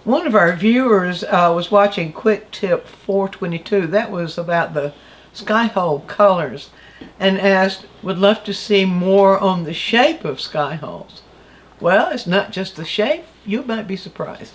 One of our viewers was watching Quick Tip 422. That was about the sky hole colors, and asked, would love to see more on the shape of sky holes. Well, it's not just the shape. You might be surprised.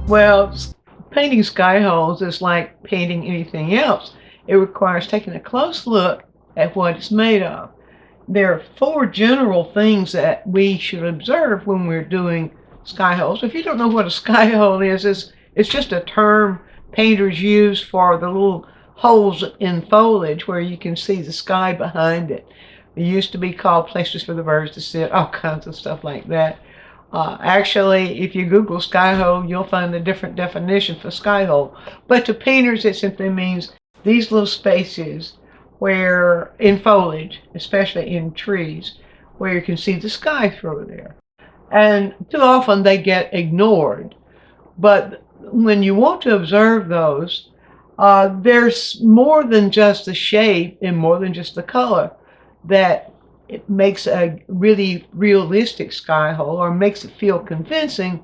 Well, painting sky holes is like painting anything else. It requires taking a close look at what it's made of. There are four general things that we should observe when we're doing sky holes. If you don't know what a sky hole is, it's just a term painters use for the little holes in foliage where you can see the sky behind it. It used to be called places for the birds to sit, all kinds of stuff like that. Actually, if you Google sky hole, you'll find a different definition for sky hole. But to painters, it simply means these little spaces where, in foliage, especially in trees, where you can see the sky through there. And too often they get ignored. But when you want to observe those, there's more than just the shape and more than just the color that it makes a really realistic sky hole, or makes it feel convincing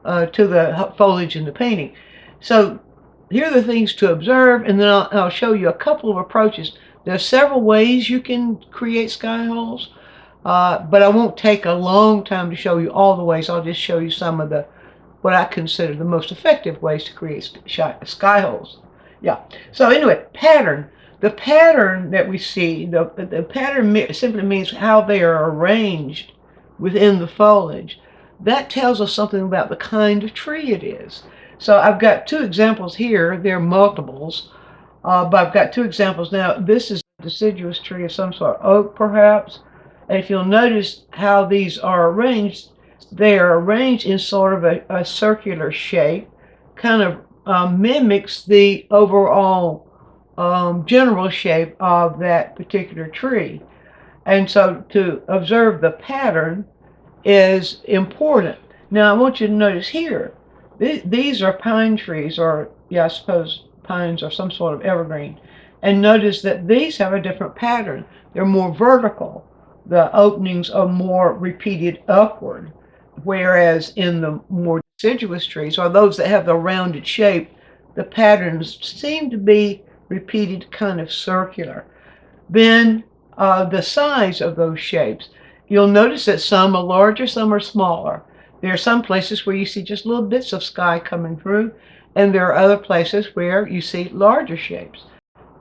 to the foliage in the painting. So here are the things to observe, and then I'll show you a couple of approaches. There are several ways you can create sky holes, but I won't take a long time to show you all the ways. I'll just show you some of the what I consider the most effective ways to create sky holes. Yeah. So anyway, pattern. The pattern that we see, the pattern simply means how they are arranged within the foliage. That tells us something about the kind of tree it is. So I've got two examples here. They're multiples, but I've got two examples now. This is a deciduous tree of some sort, oak perhaps. And if you'll notice how these are arranged, they are arranged in sort of a circular shape, kind of mimics the overall general shape of that particular tree. And so to observe the pattern is important. Now I want you to notice here, these are pine trees, or yeah, I suppose pines are some sort of evergreen. And notice that these have a different pattern. They're more vertical. The openings are more repeated upward. Whereas in the more deciduous trees, or those that have the rounded shape, the patterns seem to be repeated kind of circular. Then the size of those shapes. You'll notice that some are larger, some are smaller. There are some places where you see just little bits of sky coming through, and there are other places where you see larger shapes.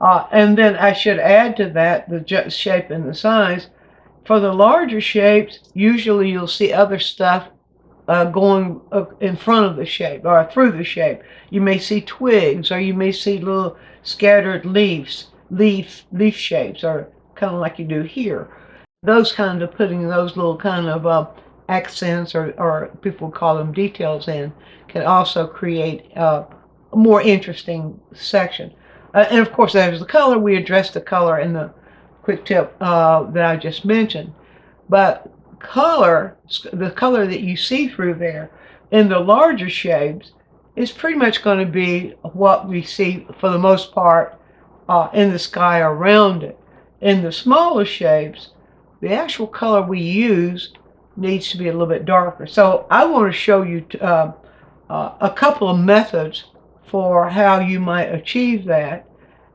And then I should add to that the shape and the size. For the larger shapes, usually you'll see other stuff going in front of the shape or through the shape. You may see twigs, or you may see little scattered leaf shapes, or kind of like you do here. Those kind of putting those little kind of accents, or people call them details in, can also create a more interesting section. And of course, there's the color. We addressed the color in the quick tip that I just mentioned. But color, the color that you see through there in the larger shapes, is pretty much going to be what we see for the most part in the sky around it. In the smaller shapes, the actual color we use needs to be a little bit darker. So I want to show you a couple of methods for how you might achieve that,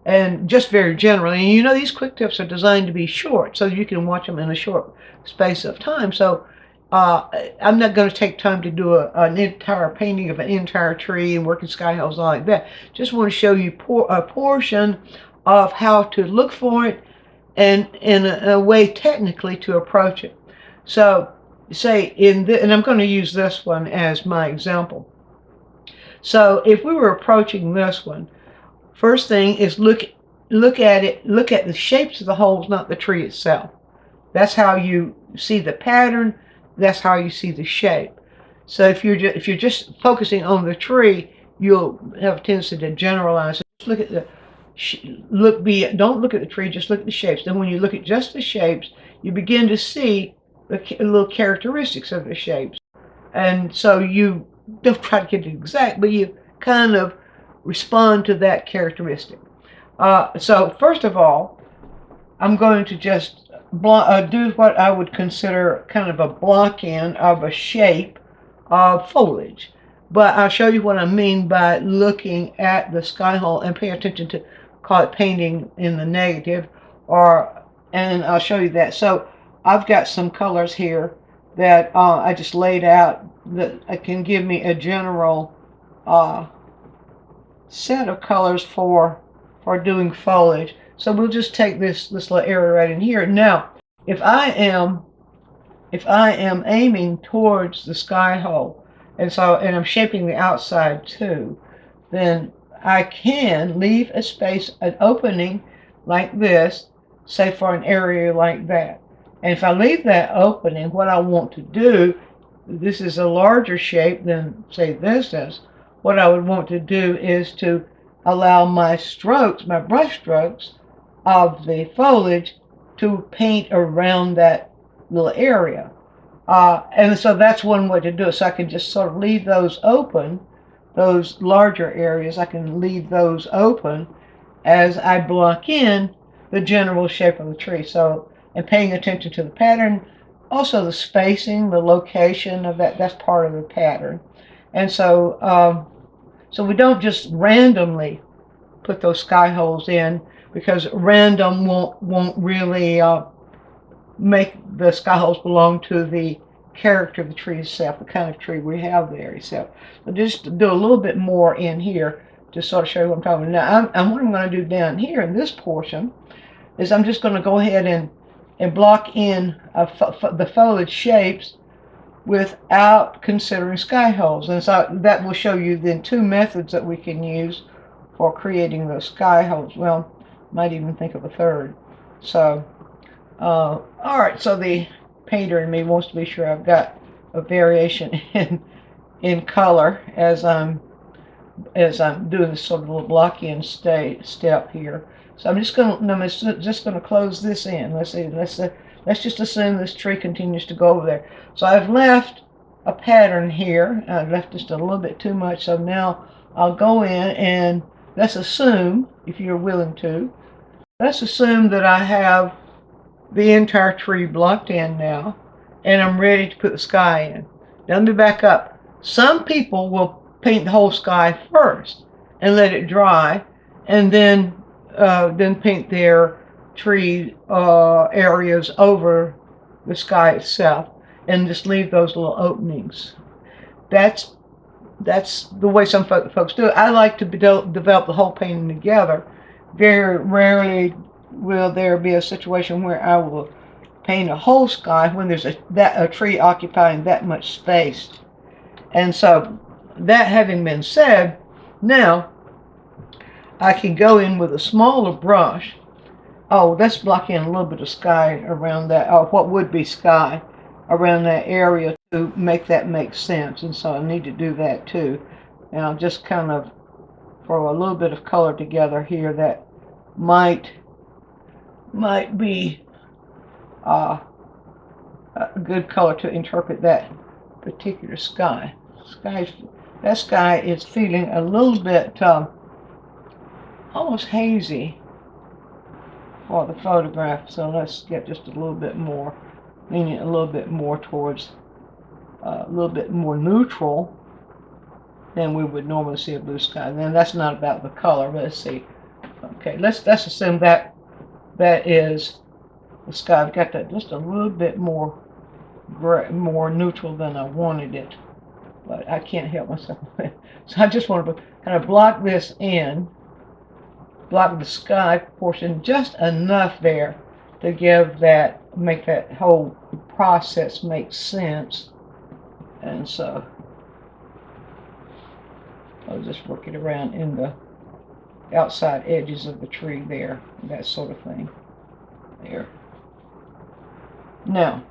and just very generally. And you know, these quick tips are designed to be short, so you can watch them in a short space of time. So I'm not going to take time to do an entire painting of an entire tree and working sky holes like that. Just want to show you a portion of how to look for it, and in a way technically to approach it. So say and I'm going to use this one as my example. So if we were approaching this one, first thing is look at it, look at the shapes of the holes, not the tree itself. That's how you see the pattern. That's how you see the shape. So if you're just focusing on the tree, you'll have a tendency to generalize. Just look at the don't look at the tree. Just look at the shapes. Then when you look at just the shapes, you begin to see the little characteristics of the shapes. And so you don't try to get it exact, but you kind of respond to that characteristic. So first of all, I'm going to just do what I would consider kind of a block in of a shape of foliage. But I'll show you what I mean by looking at the sky hole and pay attention to, call it painting in the negative, and I'll show you that. So I've got some colors here that I just laid out that can give me a general uh, set of colors for doing foliage. So we'll just take this little area right in here. Now, if I am aiming towards the sky hole, and I'm shaping the outside too, then I can leave a space, an opening like this, say for an area like that. And if I leave that opening, what I want to do, this is a larger shape than say this is. What I would want to do is to allow my strokes, my brush strokes of the foliage to paint around that little area. And so that's one way to do it. So I can just sort of leave those open, those larger areas, I can leave those open as I block in the general shape of the tree. So, and paying attention to the pattern, also the spacing, the location of that's part of the pattern. And so we don't just randomly put those sky holes in, because random won't really make the sky holes belong to the character of the tree itself, the kind of tree we have there itself. So just do a little bit more in here to sort of show you what I'm talking about. Now, what I'm going to do down here in this portion is I'm just going to go ahead and block in the foliage shapes without considering sky holes. And so that will show you then two methods that we can use for creating those sky holes. Well, might even think of a third. So, all right, so the painter in me wants to be sure I've got a variation in color as I'm doing this sort of little block in step here. So I'm just gonna close this in. Let's just assume this tree continues to go over there. So I've left a pattern here. I've left just a little bit too much. So now I'll go in and let's assume, if you're willing to, let's assume that I have the entire tree blocked in now, and I'm ready to put the sky in. Now let me back up. Some people will paint the whole sky first and let it dry, and then paint their tree areas over the sky itself, and just leave those little openings. That's the way some folks do it. I like to develop the whole painting together. Very rarely will there be a situation where I will paint a whole sky when there's a tree occupying that much space. And so, that having been said, now I can go in with a smaller brush. Oh, let's block in a little bit of sky around that, or what would be sky around that area to make that make sense. And so I need to do that too. And I'll just kind of throw a little bit of color together here that might be a good color to interpret that particular sky. That sky is feeling a little bit almost hazy for the photograph. So let's get just a little bit more, leaning a little bit more towards a little bit more neutral than we would normally see a blue sky. Then that's not about the color. But let's see. Okay, let's assume that is the sky. I've got that just a little bit more more neutral than I wanted it, but I can't help myself. So I just want to kind of block this in, block the sky portion just enough there to make that whole process make sense. And so I'll just work it around in the outside edges of the tree there, that sort of thing. There. Now,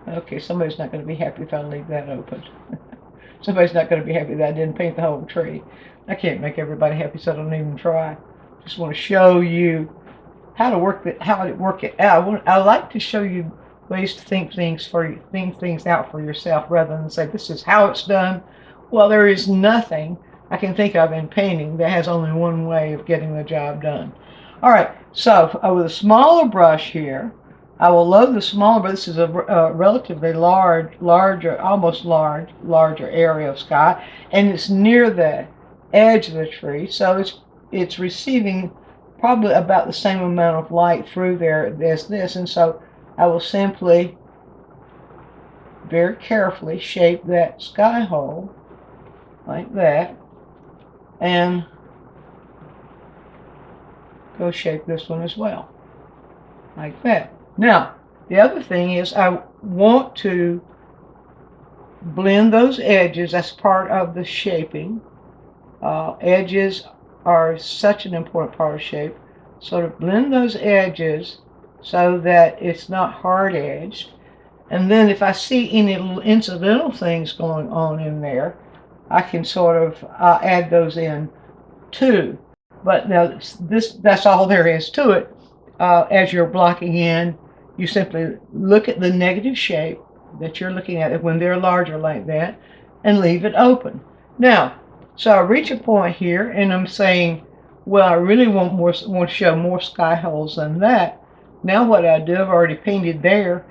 okay, somebody's not going to be happy if I leave that open. Somebody's not going to be happy that I didn't paint the whole tree. I can't make everybody happy, so I don't even try. Just want to show you how to work it out. I like to show you ways to think things out for yourself rather than say this is how it's done. Well, there is nothing I can think of in painting that has only one way of getting the job done. All right, so with a smaller brush here, I will load the smaller, but this is a relatively larger area of sky, and it's near the edge of the tree, so it's receiving probably about the same amount of light through there as this, and so I will simply very carefully shape that sky hole like that, and go shape this one as well like that. Now the other thing is I want to blend those edges. That's part of the shaping. Edges are such an important part of shape. Sort of blend those edges so that it's not hard edged. And then if I see any little incidental things going on in there, I can sort of add those in too. But now that's all there is to it. As you're blocking in, you simply look at the negative shape that you're looking at when they're larger like that and leave it open. Now, so I reach a point here and I'm saying, well, I really want to show more sky holes than that. Now what I do, I've already painted there.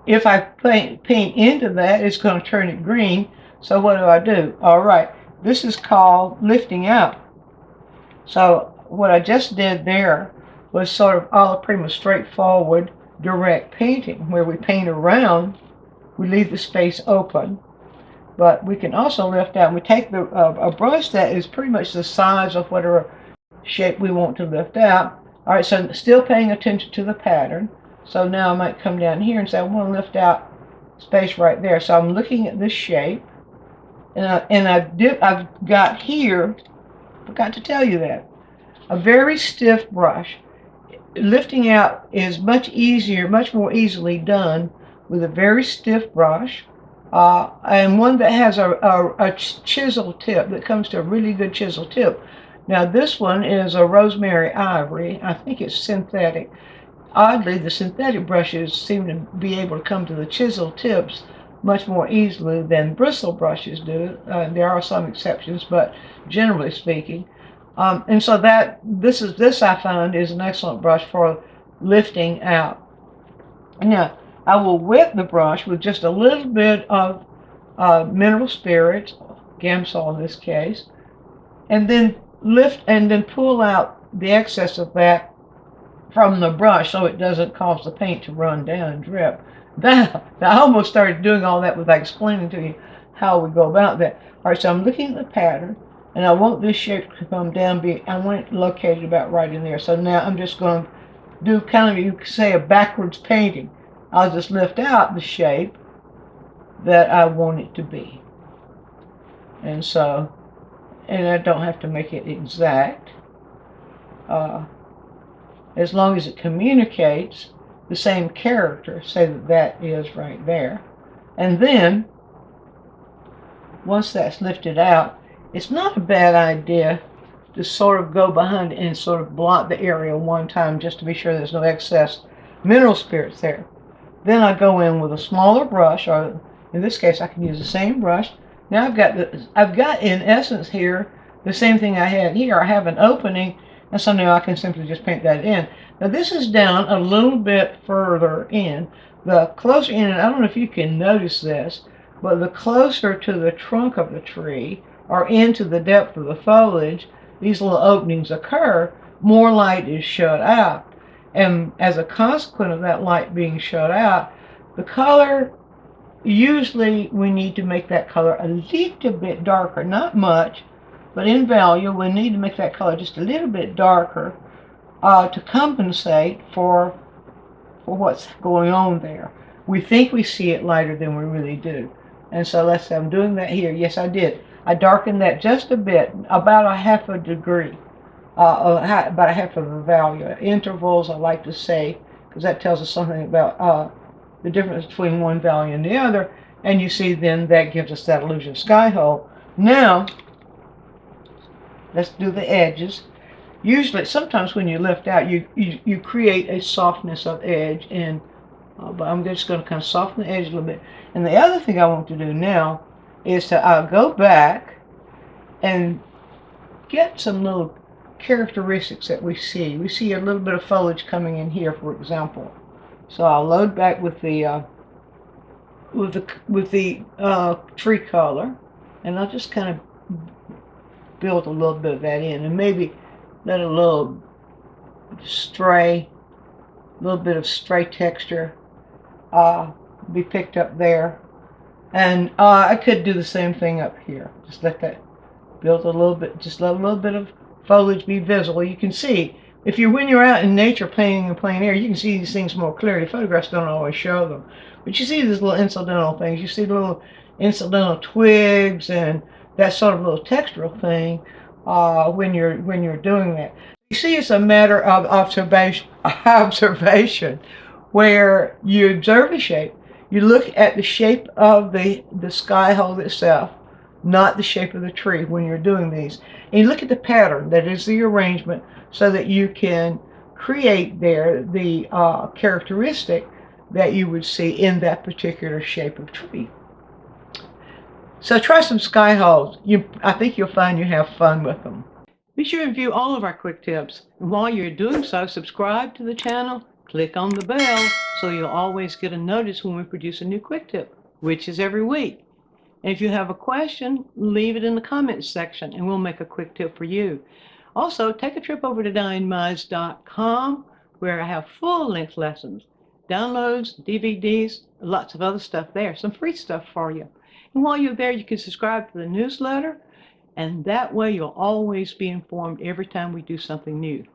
If I paint into that, it's going to turn it green. So what do? All right, this is called lifting out. So what I just did there was sort of all pretty much straightforward direct painting, where we paint around, we leave the space open, but we can also lift out. We take a brush that is pretty much the size of whatever shape we want to lift out. All right, so still paying attention to the pattern. So now I might come down here and say I want to lift out space right there. So I'm looking at this shape, and I've got here, forgot to tell you that, a very stiff brush. Lifting out is much easier, much more easily done with a very stiff brush, and one that has a chisel tip that comes to a really good chisel tip. Now this one is a rosemary ivory. I think it's synthetic. Oddly, the synthetic brushes seem to be able to come to the chisel tips much more easily than bristle brushes do. There are some exceptions, but generally speaking. And so this I find is an excellent brush for lifting out. Now I will wet the brush with just a little bit of mineral spirits, Gamsol in this case, and then pull out the excess of that from the brush so it doesn't cause the paint to run down and drip. Now, I almost started doing all that without explaining to you how we go about that. All right, so I'm looking at the pattern, and I want this shape to come down. I want it located about right in there. So now I'm just going to do kind of, you could say, a backwards painting. I'll just lift out the shape that I want it to be. And so, and I don't have to make it exact. As long as it communicates the same character, say that is right there. And then, once that's lifted out, it's not a bad idea to sort of go behind and sort of blot the area one time just to be sure there's no excess mineral spirits there. Then I go in with a smaller brush, or in this case I can use the same brush. Now I've got in essence here the same thing I had here. I have an opening, and so now I can simply just paint that in. Now this is down a little bit further in. The closer in, and I don't know if you can notice this, but the closer to the trunk of the tree or into the depth of the foliage these little openings occur, more light is shut out. And as a consequence of that light being shut out, the color, usually we need to make that color a little bit darker, not much, but in value we need to make that color just a little bit darker to compensate for what's going on there. We think we see it lighter than we really do. And so let's say I'm doing that here. Yes, I did. I darkened that just a bit, about a half a degree, about a half of a value. Intervals, I like to say, because that tells us something about the difference between one value and the other. And you see then that gives us that illusion of sky hole. Now, let's do the edges. Usually, sometimes when you lift out, you create a softness of edge, and but I'm just going to kind of soften the edge a little bit. And the other thing I want to do now is to go back and get some little characteristics that we see. We see a little bit of foliage coming in here, for example. So I'll load back with the tree color, and I'll just kind of build a little bit of that in, and maybe let a little bit of stray texture be picked up there. And I could do the same thing up here. Just let that build a little bit, just let a little bit of foliage be visible. You can see, when you're out in nature painting in plein air, you can see these things more clearly. Photographs don't always show them. But you see these little incidental things. You see little incidental twigs and that sort of little textural thing when you're doing that. You see, it's a matter of observation, where you observe the shape. You look at the shape of the sky hole itself, not the shape of the tree when you're doing these. And you look at the pattern, that is the arrangement, so that you can create there the characteristic that you would see in that particular shape of tree. So try some sky holes. I think you'll find you have fun with them. Be sure to view all of our quick tips. And while you're doing so, subscribe to the channel, click on the bell, so you'll always get a notice when we produce a new quick tip, which is every week. And if you have a question, leave it in the comments section and we'll make a quick tip for you. Also, take a trip over to DianeMize.com, where I have full-length lessons, downloads, DVDs, lots of other stuff there, some free stuff for you. And while you're there, you can subscribe to the newsletter, and that way you'll always be informed every time we do something new.